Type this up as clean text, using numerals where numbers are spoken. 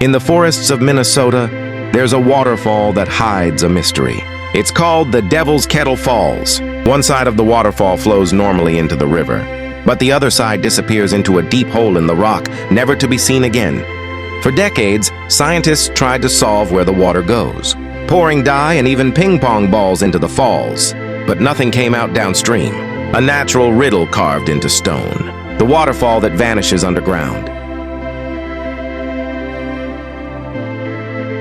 In the forests of Minnesota, there's a waterfall that hides a mystery. It's called the Devil's Kettle Falls. One side of the waterfall flows normally into the river, but the other side disappears into a deep hole in the rock, never to be seen again. For decades, scientists tried to solve where the water goes, pouring dye and even ping-pong balls into the falls, but nothing came out downstream. A natural riddle carved into stone, the waterfall that vanishes underground.